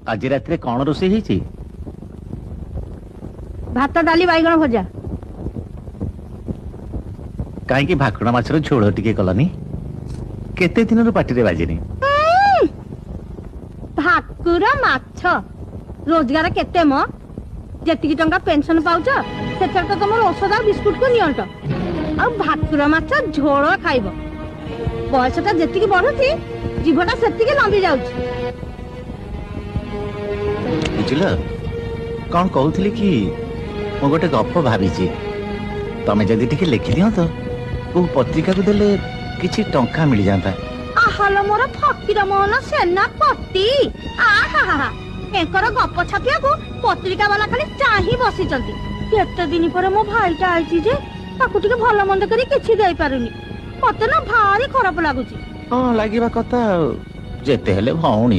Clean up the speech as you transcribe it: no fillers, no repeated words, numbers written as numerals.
आज रात कौन रोषे भात डाली बैगण भजा कहीं भाकुड़ा माछर झोल टिके कलनी केते दिन पार्टी बाजिनी भाकुर माछ रोजगार केते म जेतिकी टंका पेंशन पाउछ सेतर तो तुम औषध आ बिस्कुट को नियंट आ भाकुर माछ झोल खाइब बयसटा जेतिकी बढ़ुची जीवटा सेतिकी लंबी जाउची बुझल कौन कहूली कि मु गोटे गप भावी तमें जदि टिके लिखि दियो तो वो पत्रिका को देले किछि टंका मिल जाता आहल मोर फकीर मोहन सेनापति आहा एकर गप छापिया को पत्रिका वाला खाली चाही बसिचंती केते दिन पर मो भाईटा आइची जे ताकू टिके भलो मंद करी किछि देई पारुनी मते ना भारी खराब लागुची हां लागिबा कथा जेते हेले भौणी